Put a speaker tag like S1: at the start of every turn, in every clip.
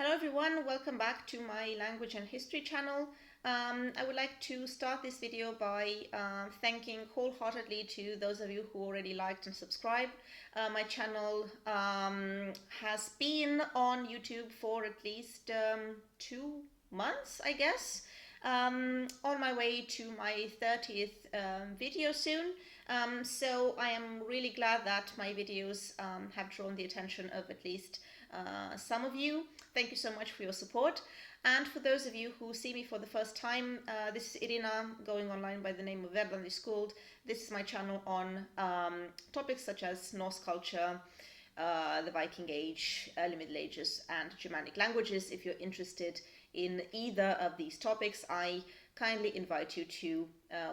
S1: Hello everyone, welcome back to my language and history channel. I would like to start this video by thanking wholeheartedly to those of you who already liked and subscribed. My channel has been on YouTube for at least 2 months, I guess. On my way to my 30th video soon. So I am really glad that my videos have drawn the attention of at least some of you. Thank you so much for your support. And for those of you who see me for the first time, this is Irina, going online by the name of Verdandi Schooled. This is my channel on topics such as Norse culture, the Viking Age, early Middle Ages, and Germanic languages. If you're interested in either of these topics, I kindly invite you to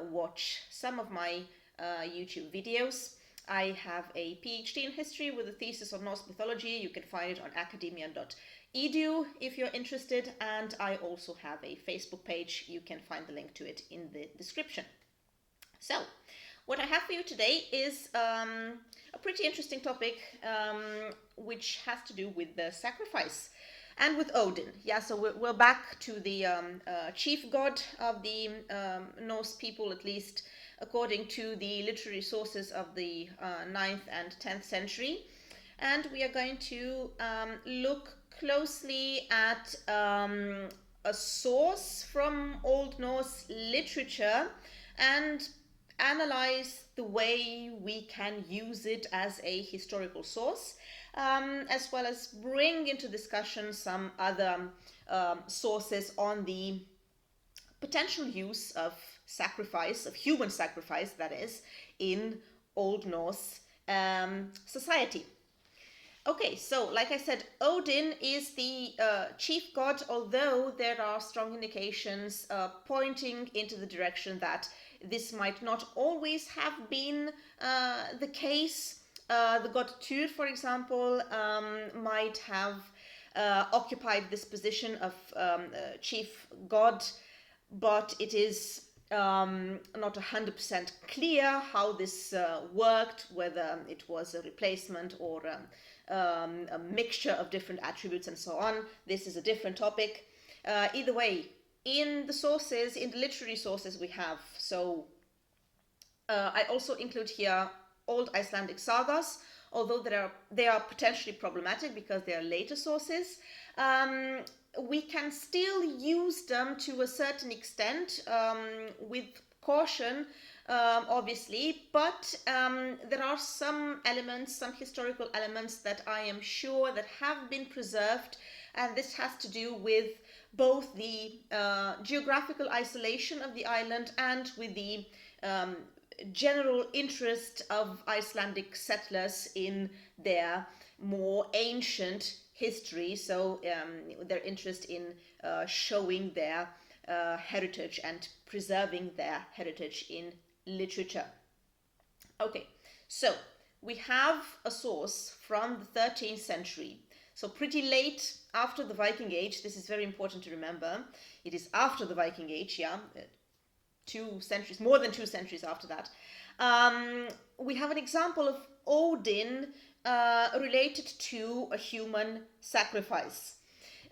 S1: watch some of my YouTube videos. I have a PhD in history with a thesis on Norse mythology. You can find it on academia.edu if you're interested, and I also have a Facebook page. You can find the link to it in the description. So, what I have for you today is a pretty interesting topic which has to do with the sacrifice and with Odin. Yeah, so we're back to the chief god of the Norse people, at least according to the literary sources of the 9th and 10th century. And we are going to look closely at a source from Old Norse literature and analyze the way we can use it as a historical source, as well as bring into discussion some other sources on the potential use of sacrifice, of human sacrifice, that is, in Old Norse society. Okay, so like I said, Odin is the chief god, although there are strong indications pointing into the direction that this might not always have been the case. The god Tyr, for example, might have occupied this position of chief god, but it is not 100% clear how this worked, whether it was a replacement or a mixture of different attributes and so on. This is a different topic. Either way, in the sources, in the literary sources we have, so I also include here old Icelandic sagas, although they are potentially problematic because they are later sources. We can still use them to a certain extent, with caution, obviously, but there are some elements, some historical elements that I am sure that have been preserved, and this has to do with both the geographical isolation of the island and with the general interest of Icelandic settlers in their more ancient history, so their interest in showing their heritage and preserving their heritage in literature. Okay, so we have a source from the 13th century, so pretty late after the Viking Age. This is very important to remember. It is after the Viking Age, yeah, 2 centuries, more than 2 centuries after that. We have an example of Odin related to a human sacrifice.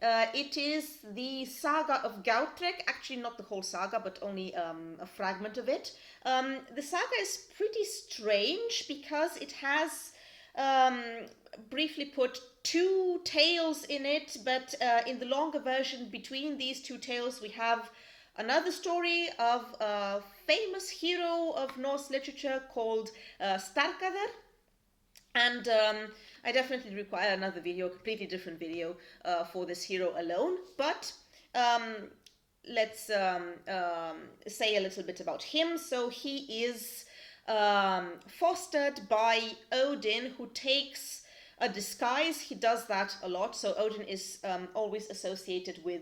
S1: It is the Saga of Gautrek, actually not the whole saga, but only a fragment of it. The saga is pretty strange because it has, briefly put, 2 tales in it, but in the longer version between these 2 tales we have another story of a famous hero of Norse literature called Starkadr. And I definitely require another video, a completely different video for this hero alone. But let's say a little bit about him. So he is fostered by Odin, who takes a disguise. He does that a lot. So Odin is always associated with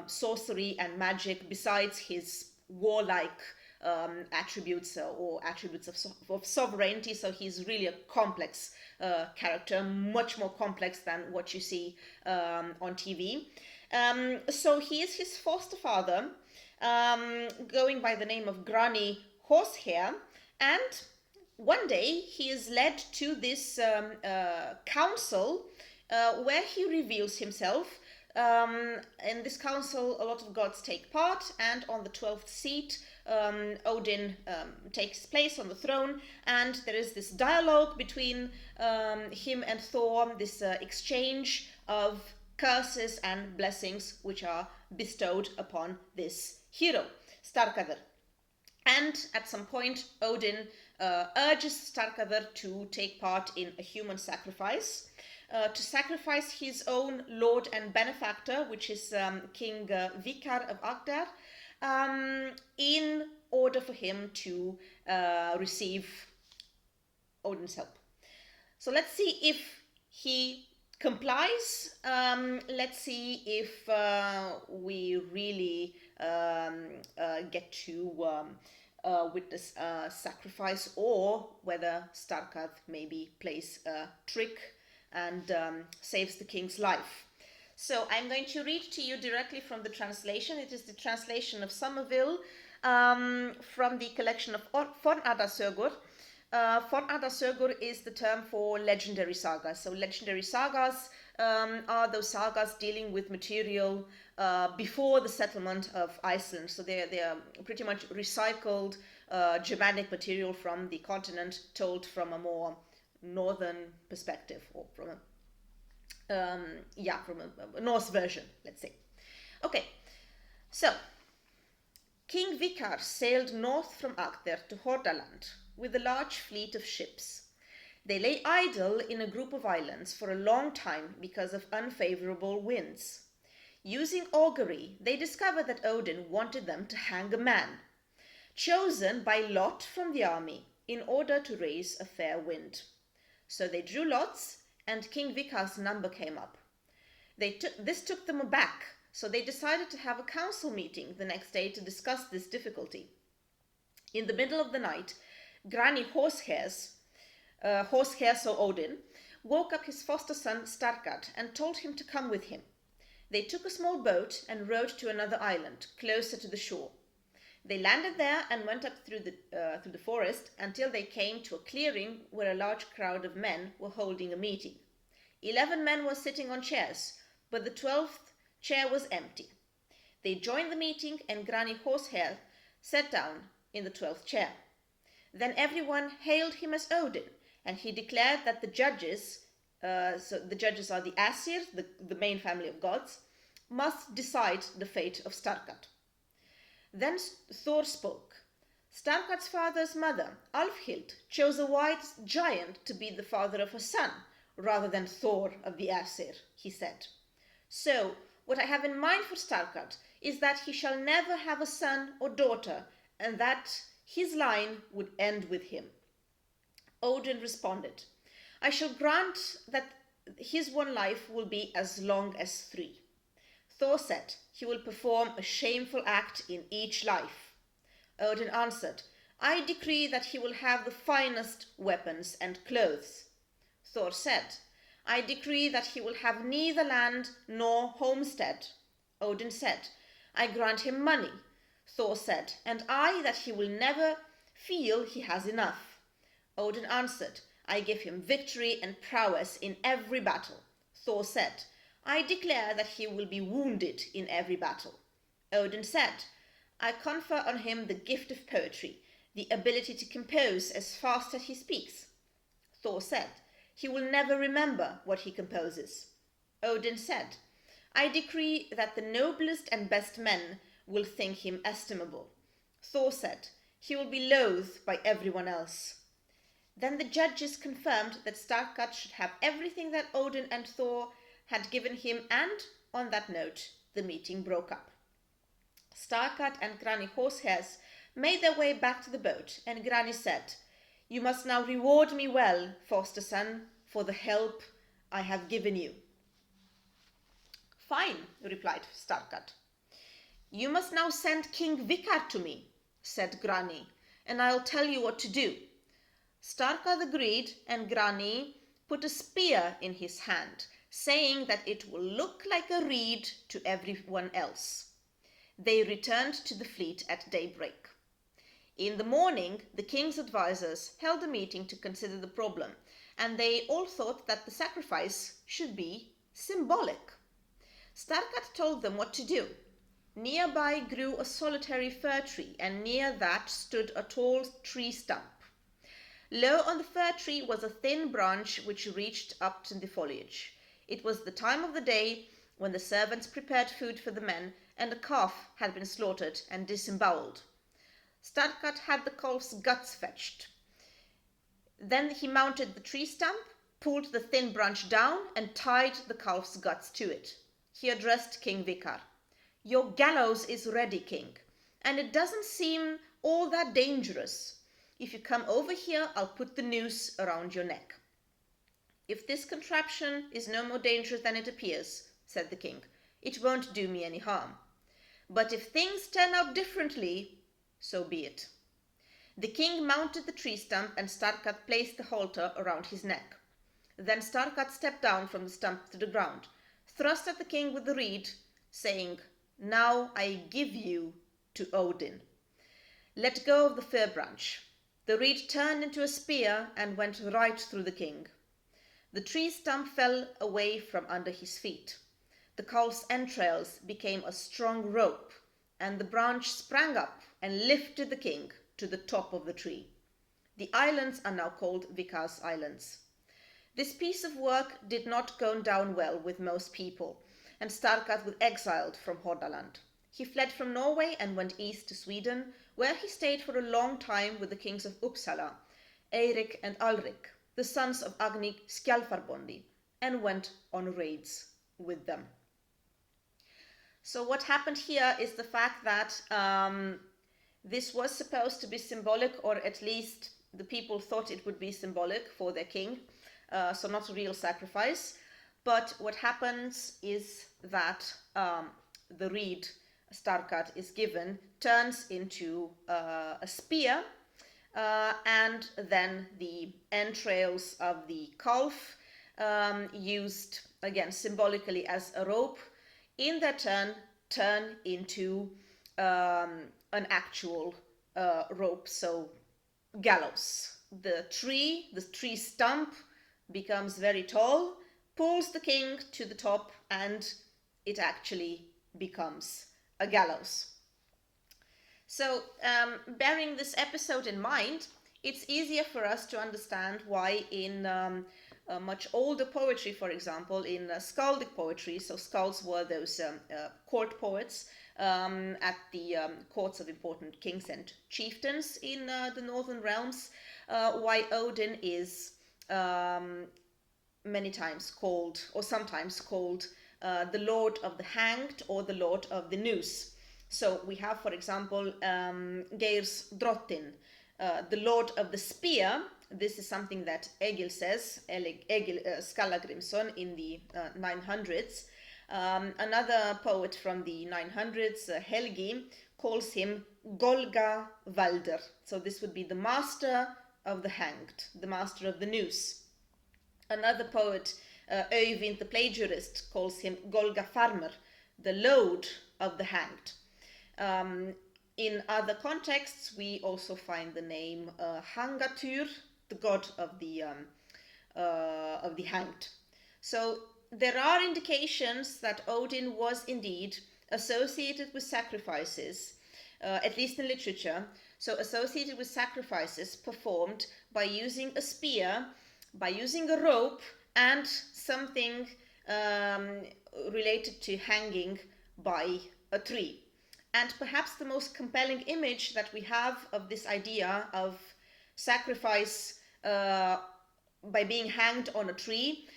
S1: sorcery and magic, besides his warlike attributes or attributes of sovereignty. So he's really a complex character, much more complex than what you see on TV. So he is his foster father, going by the name of Grani Horsehair, and one day he is led to this council where he reveals himself In this council, a lot of gods take part, and on the 12th seat, Odin takes place on the throne, and there is this dialogue between him and Thor, this exchange of curses and blessings which are bestowed upon this hero, Starkadr. And at some point, Odin urges Starkadr to take part in a human sacrifice, to sacrifice his own lord and benefactor, which is King Vikar of Agder, in order for him to receive Odin's help. So let's see if he complies. Let's see if we really get to witness a sacrifice, or whether Starkadr maybe plays a trick and saves the king's life. So I'm going to read to you directly from the translation. It is the translation of Somerville from the collection of Fornadarsögur. Fornadarsögur is the term for legendary sagas. So legendary sagas are those sagas dealing with material before the settlement of Iceland. So they are pretty much recycled Germanic material from the continent, told from a more northern perspective, or from a Norse version, let's say. Okay, so King Vikar sailed north from Agder to Hordaland with a large fleet of ships. They lay idle in a group of islands for a long time because of unfavorable winds. Using augury, they discovered that Odin wanted them to hang a man, chosen by lot from the army, in order to raise a fair wind. So they drew lots, and King Vikar's number came up. This took them aback, so they decided to have a council meeting the next day to discuss this difficulty. In the middle of the night, Granny Horsehair, so Odin, woke up his foster son Starkad and told him to come with him. They took a small boat and rowed to another island, closer to the shore. They landed there and went up through the forest until they came to a clearing where a large crowd of men were holding a meeting. 11 men were sitting on chairs, but the 12th chair was empty. They joined the meeting, and Granny Horsehair sat down in the 12th chair. Then everyone hailed him as Odin, and he declared that the judges, so the judges are the Aesir, the main family of gods, must decide the fate of Starkad. Then Thor spoke. Starkad's father's mother, Alfhild, chose a white giant to be the father of her son, rather than Thor of the Aesir, he said. So, what I have in mind for Starkad is that he shall never have a son or daughter, and that his line would end with him. Odin responded, I shall grant that his one life will be as long as 3. Thor said, he will perform a shameful act in each life. Odin answered, I decree that he will have the finest weapons and clothes. Thor said, I decree that he will have neither land nor homestead. Odin said, I grant him money. Thor said, and I that he will never feel he has enough. Odin answered, I give him victory and prowess in every battle. Thor said, I declare that he will be wounded in every battle. Odin said, I confer on him the gift of poetry, the ability to compose as fast as he speaks. Thor said, he will never remember what he composes. Odin said, I decree that the noblest and best men will think him estimable. Thor said, he will be loathed by everyone else. Then the judges confirmed that Starkad should have everything that Odin and Thor had given him, and on that note, the meeting broke up. Starkad and Granny Horsehair made their way back to the boat, and Granny said, You must now reward me well, foster son, for the help I have given you. Fine, replied Starkad. You must now send King Vikar to me, said Granny, and I'll tell you what to do. Starkad agreed, and Granny put a spear in his hand, saying that it will look like a reed to everyone else. They returned to the fleet at daybreak. In the morning, the king's advisors held a meeting to consider the problem, and they all thought that the sacrifice should be symbolic. Starkat told them what to do. Nearby grew a solitary fir tree, and near that stood a tall tree stump. Low on the fir tree was a thin branch which reached up to the foliage. It was the time of the day when the servants prepared food for the men, and a calf had been slaughtered and disemboweled. Starkat had the calf's guts fetched. Then he mounted the tree stump, pulled the thin branch down, and tied the calf's guts to it. He addressed King Vikar. "Your gallows is ready, king, and it doesn't seem all that dangerous. If you come over here, I'll put the noose around your neck." "If this contraption is no more dangerous than it appears," said the king, "it won't do me any harm. But if things turn out differently, so be it." The king mounted the tree stump, and Starkat placed the halter around his neck. Then Starkat stepped down from the stump to the ground, thrust at the king with the reed, saying, "Now I give you to Odin." Let go of the fir branch. The reed turned into a spear and went right through the king. The tree stump fell away from under his feet. The calf's entrails became a strong rope, and the branch sprang up and lifted the king to the top of the tree. The islands are now called Vikar's Islands. This piece of work did not go down well with most people, and Starkat was exiled from Hordaland. He fled from Norway and went east to Sweden, where he stayed for a long time with the kings of Uppsala, Eirik and Alrik, the sons of Agni Skjalfarbondi, and went on raids with them. So what happened here is the fact that this was supposed to be symbolic, or at least the people thought it would be symbolic for their king, so not a real sacrifice. But what happens is that the reed Starkat is given turns into a spear, and then the entrails of the calf, used again symbolically as a rope, in their turn into an actual rope, so gallows. The tree stump becomes very tall, pulls the king to the top, and it actually becomes a gallows. So, bearing this episode in mind, it's easier for us to understand why in much older poetry, for example, in skaldic poetry, so skalds were those court poets at the courts of important kings and chieftains in the northern realms, why Odin is many times called, or sometimes called, the Lord of the Hanged or the Lord of the Noose. So we have, for example, Geir's Drottin, the Lord of the Spear. This is something that Egil says, Egil Skallagrimson, in the 900s. Another poet from the 900s, Helgi, calls him Golga Valder. So this would be the master of the hanged, the master of the noose. Another poet, Öyvind the plagiarist, calls him Golga Farmer, the load of the hanged. In other contexts, we also find the name Hangatur, the god of the hanged. So there are indications that Odin was indeed associated with sacrifices, at least in literature. So associated with sacrifices performed by using a spear, by using a rope, and something related to hanging by a tree. And perhaps the most compelling image that we have of this idea of sacrifice by being hanged on a tree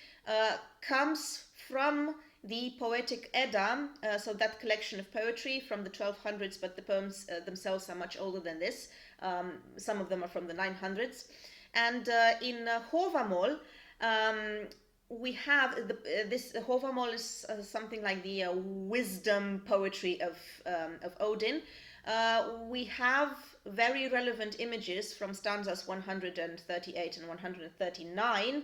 S1: comes from the Poetic Edda, so that collection of poetry from the 1200s, but the poems themselves are much older than this. Some of them are from the 900s. And in Hovamol, we have this Hovamol is something like the wisdom poetry of Odin. We have very relevant images from stanzas 138 and 139,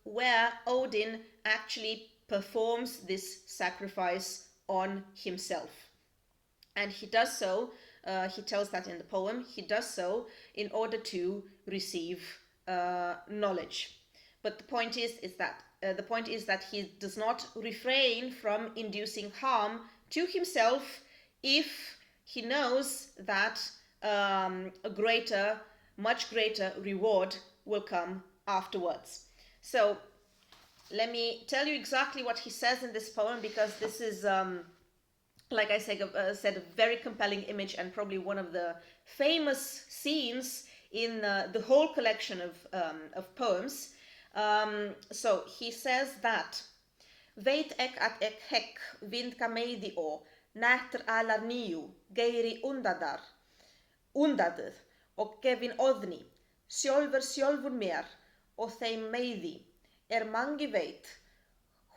S1: where Odin actually performs this sacrifice on himself. And he does so, he tells that in the poem, he does so in order to receive knowledge. But the point is that the point is that he does not refrain from inducing harm to himself if he knows that a much greater reward will come afterwards. So let me tell you exactly what he says in this poem, because this is, like I said, a very compelling image and probably one of the famous scenes in the whole collection of poems. So he says that Veit ek at ek hek vind kameidi o nähter alar niu geiri undadur og gefin oðni sjálfur mér og þeim meiði mangi veit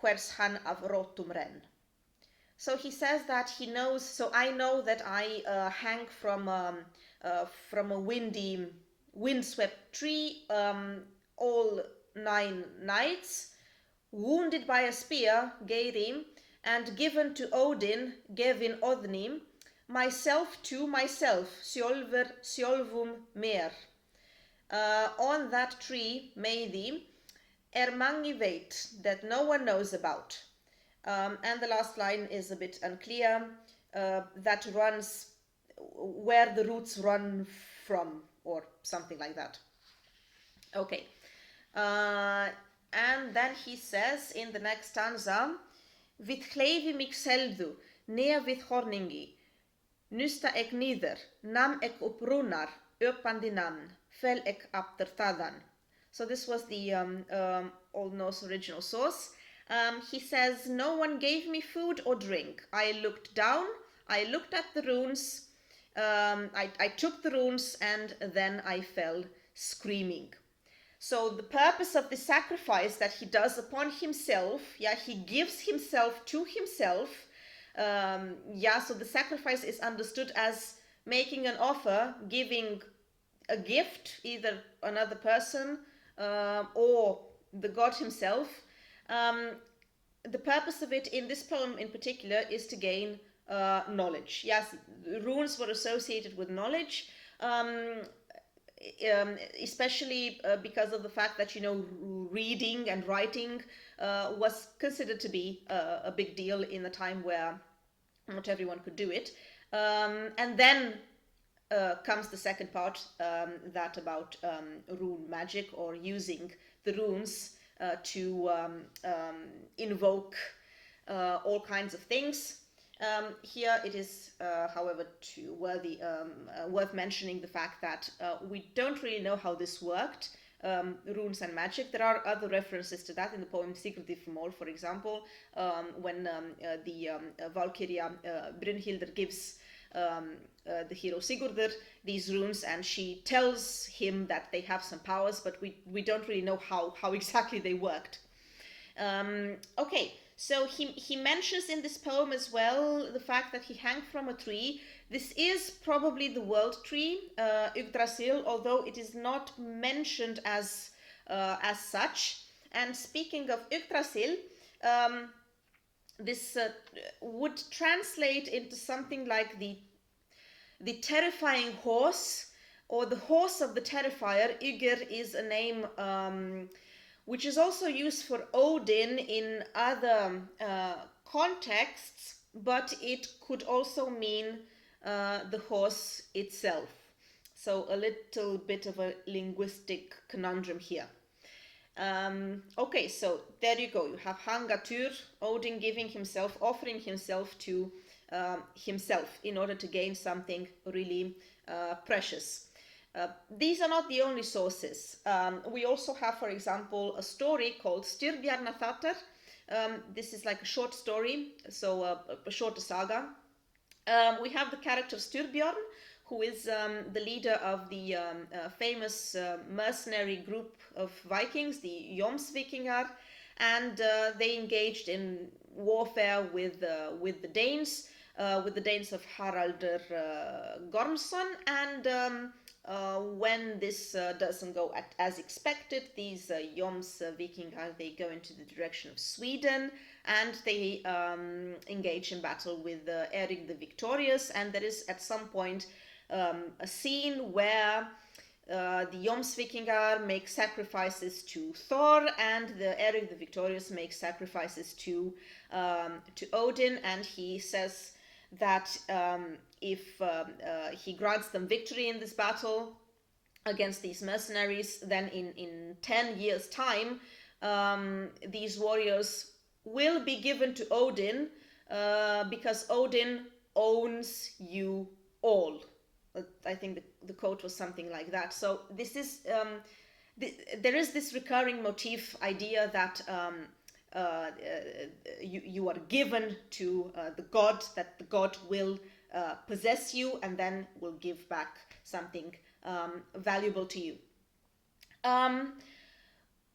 S1: hvers hann af rótum renn. So he says that he knows, so I know that I hang from a windswept tree all 9 nights, wounded by a spear, Geiri, and given to Odin, Gefin Oðni, myself to myself, sjálfum mér. On that tree, Meiði, mangi veit, that no one knows about. And the last line is a bit unclear, that runs where the roots run from, or something like that. Okay. And then he says in the next stanza, Vit hleyfi mig seldu, near við horningi, nusta ek niður, nam ek upp rúnar, uppandi namn, fel ek aftur þaðan. So this was the Old Norse original source. He says, no one gave me food or drink. I looked down, I looked at the runes, I took the runes, and then I fell screaming. So the purpose of the sacrifice that he does upon himself, he gives himself to himself. So the sacrifice is understood as making an offer, giving a gift, either another person or the god himself. The purpose of it in this poem in particular is to gain knowledge. Yes, runes were associated with knowledge, especially because of the fact that, reading and writing was considered to be a big deal in a time where not everyone could do it. And then comes the second part, that about rune magic, or using the runes to invoke all kinds of things. Here it is, however, worth mentioning the fact that we don't really know how this worked, runes and magic. There are other references to that in the poem Sigurði from All, for example, when the Valkyria Brynhildr gives the hero Sigurður these runes, and she tells him that they have some powers, but we don't really know how exactly they worked. Okay, so he mentions in this poem as well the fact that he hung from a tree. This is probably the world tree, Yggdrasil, although it is not mentioned as such. And speaking of Yggdrasil, this would translate into something like the terrifying horse, or the horse of the terrifier. Ygr is a name which is also used for Odin in other contexts, but it could also mean the horse itself. So a little bit of a linguistic conundrum here. Okay, so there you go. You have Hangatur, Odin giving himself, offering himself to himself in order to gain something really precious. These are not the only sources. We also have, for example, a story called Styrbjarnarþáttur. This is like a short story, so a shorter saga. We have the character Styrbjörn, who is the leader of the famous mercenary group of Vikings, the Jomsvikingar, and they engaged in warfare with the Danes of Haraldur Gormsson, and when this doesn't go as expected, these Jomsvikingar, they go into the direction of Sweden, and they engage in battle with Erik the Victorious, and there is at some point a scene where the Jomsvikingar make sacrifices to Thor, and the Eric the Victorious makes sacrifices to Odin, and he says that if he grants them victory in this battle against these mercenaries, then in 10 years' time, these warriors will be given to Odin because Odin owns you all. I think the quote was something like that. So this is there is this recurring motif idea that you are given to the god, that the god will possess you and then will give back something valuable to you.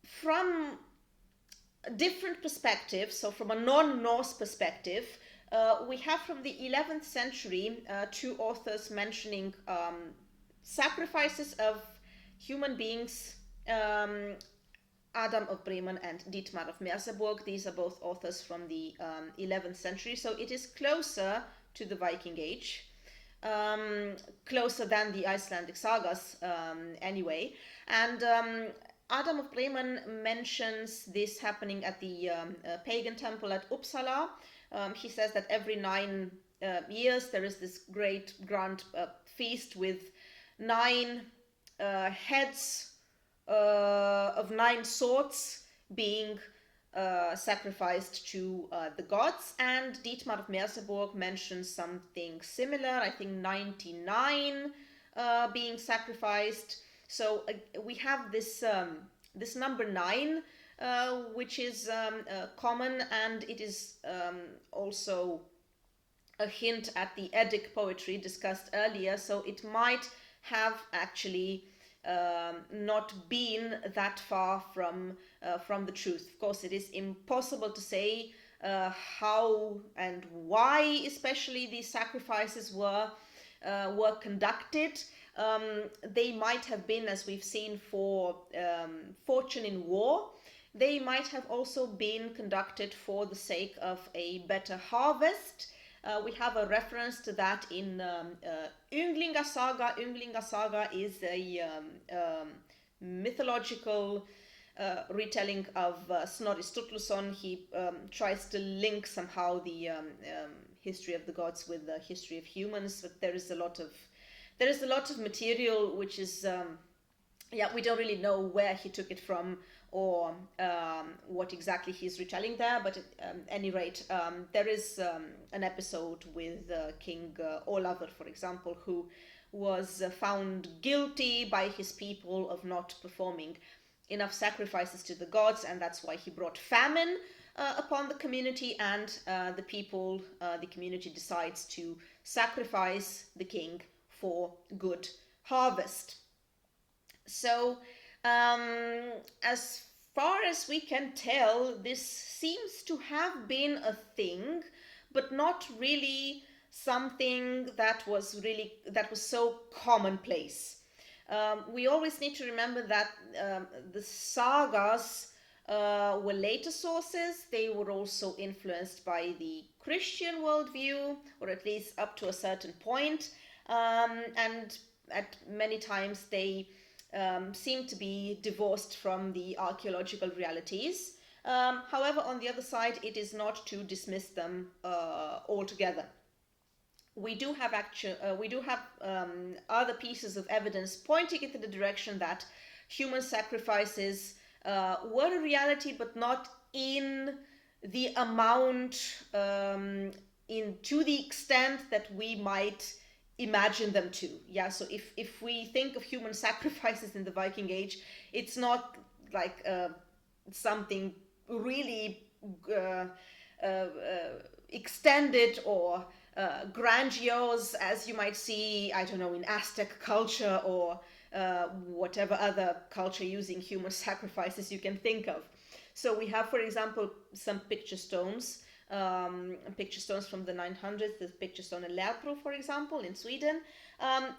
S1: From different perspectives, so from a non-Norse perspective, we have from the 11th century two authors mentioning sacrifices of human beings, Adam of Bremen and Dietmar of Merseburg. These are both authors from the 11th century, so it is closer to the Viking Age, closer than the Icelandic sagas anyway. And Adam of Bremen mentions this happening at the pagan temple at Uppsala. He says that every 9 years there is this great grand feast with 9 heads of 9 swords being sacrificed to the gods. And Dietmar of Merseburg mentions something similar, I think 99 being sacrificed. So we have this this number 9, which is common, and it is also a hint at the Eddic poetry discussed earlier. So it might have actually not been that far from the truth. Of course, it is impossible to say how and why, especially these sacrifices were conducted. They might have been, as we've seen, for fortune in war. They might have also been conducted for the sake of a better harvest. We have a reference to that in Ynglinga Saga. Ynglinga Saga is a mythological retelling of Snorri Sturluson. He tries to link somehow the history of the gods with the history of humans, but there is a lot of material which is we don't really know where he took it from or what exactly he's retelling there, but at any rate, there is an episode with King Olavur, for example, who was found guilty by his people of not performing enough sacrifices to the gods, and that's why he brought famine upon the community, and the community decides to sacrifice the king for good harvest. So as far as we can tell, this seems to have been a thing, but not really something that was so commonplace. We always need to remember that the sagas were later sources. They were also influenced by the Christian worldview, or at least up to a certain point, and at many times they seem to be divorced from the archaeological realities. However, on the other side, it is not to dismiss them altogether. We do have other pieces of evidence pointing in the direction that human sacrifices were a reality, but not in the amount, to the extent that we might imagine them to. Yeah, so if we think of human sacrifices in the Viking Age, it's not like something really extended or grandiose as you might see, I don't know, in Aztec culture or whatever other culture using human sacrifices you can think of. So we have, for example, some picture stones from the 900s, the picture stone in Lärbro, for example, in Sweden.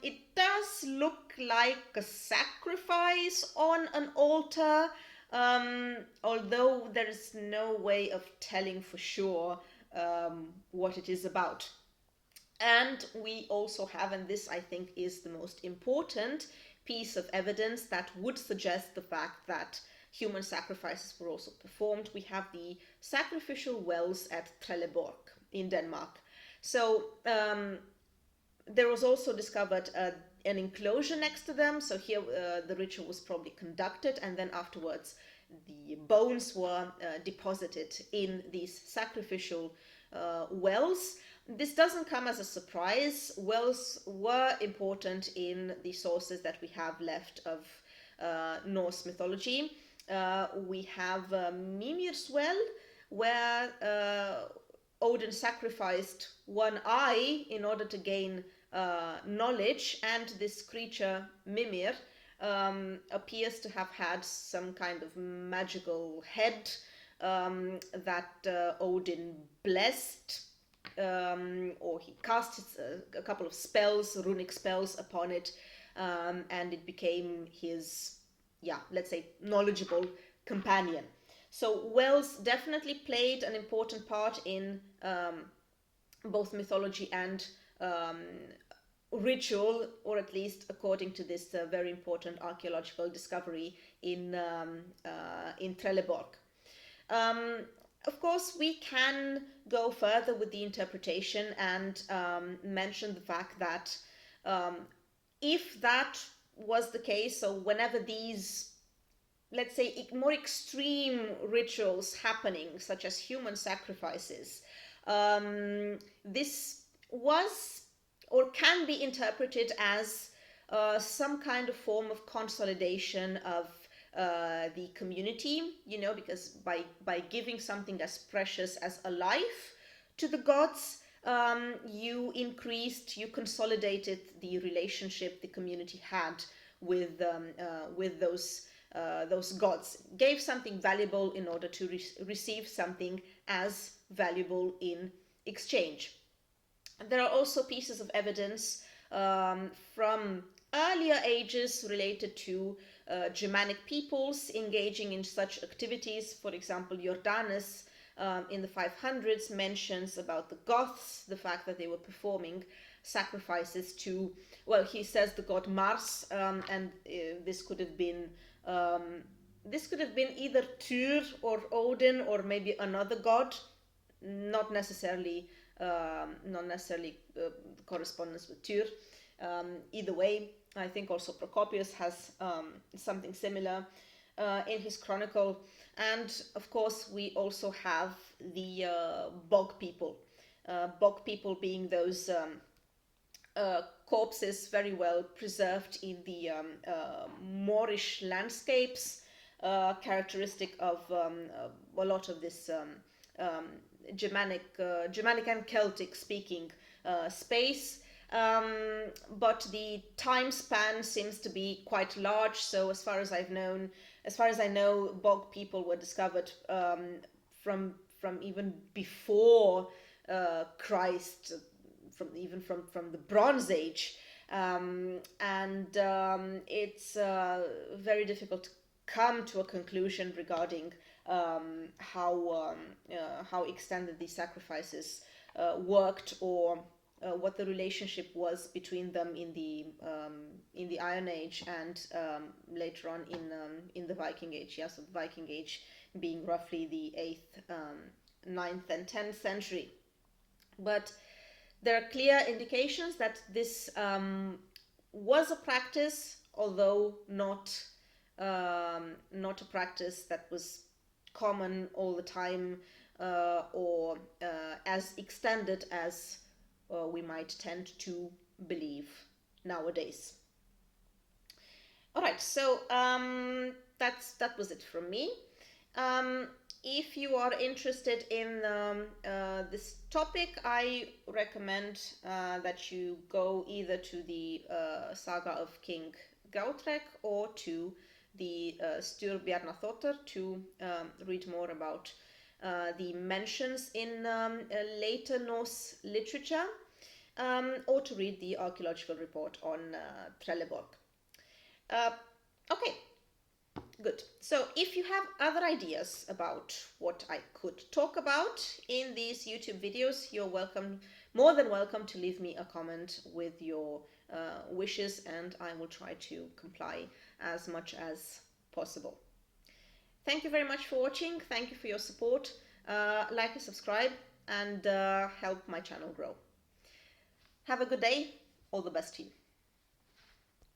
S1: It does look like a sacrifice on an altar, although there is no way of telling for sure what it is about. And we also have, and this I think is the most important, piece of evidence that would suggest the fact that human sacrifices were also performed. We have the sacrificial wells at Trelleborg in Denmark. So there was also discovered an enclosure next to them. So here the ritual was probably conducted, and then afterwards the bones were deposited in these sacrificial wells. This doesn't come as a surprise. Wells were important in the sources that we have left of Norse mythology. We have Mimir's well, where Odin sacrificed one eye in order to gain knowledge, and this creature, Mimir, appears to have had some kind of magical head that Odin blessed, or he cast a couple of spells, runic spells upon it, and it became his, let's say, knowledgeable companion. So wells definitely played an important part in both mythology and ritual, or at least according to this very important archaeological discovery in Trelleborg. Of course, we can go further with the interpretation and mention the fact that if that was the case, so whenever these, let's say, more extreme rituals happening, such as human sacrifices, this was or can be interpreted as some kind of form of consolidation of the community, because by giving something as precious as a life to the gods, you consolidated the relationship the community had with those gods, gave something valuable in order to receive something as valuable in exchange. There are also pieces of evidence from earlier ages related to Germanic peoples engaging in such activities. For example, Jordanes in the 500s mentions about the Goths, the fact that they were performing sacrifices to, well, he says the god Mars, and this could have been either Tyr or Odin, or maybe another god, not necessarily correspondence with Tyr. Either way, I think also Procopius has something similar in his chronicle. And of course, we also have the bog people. Bog people being those corpses very well preserved in the Moorish landscapes, characteristic of a lot of this Germanic and Celtic speaking space. But the time span seems to be quite large. So as far as I know, bog people were discovered from even before Christ, from the Bronze Age, and it's very difficult to come to a conclusion regarding how extended these sacrifices worked, or what the relationship was between them in the Iron Age and later on in the Viking Age. Yeah, so the Viking Age being roughly the 8th, 9th, and 10th century. But there are clear indications that this was a practice, although not a practice that was common all the time, or as extended as we might tend to believe nowadays. All right, so that was it from me. If you are interested in this topic, I recommend that you go either to the Saga of King Gautrek or to the Styrbjarnarþottr to read more about the mentions in later Norse literature, or to read the archaeological report on Trelleborg. Okay, Good. So if you have other ideas about what I could talk about in these YouTube videos, you're welcome, more than welcome to leave me a comment with your wishes, and I will try to comply as much as possible. Thank you very much for watching. Thank you for your support. Like and subscribe, and help my channel grow. Have a good day. All the best to you.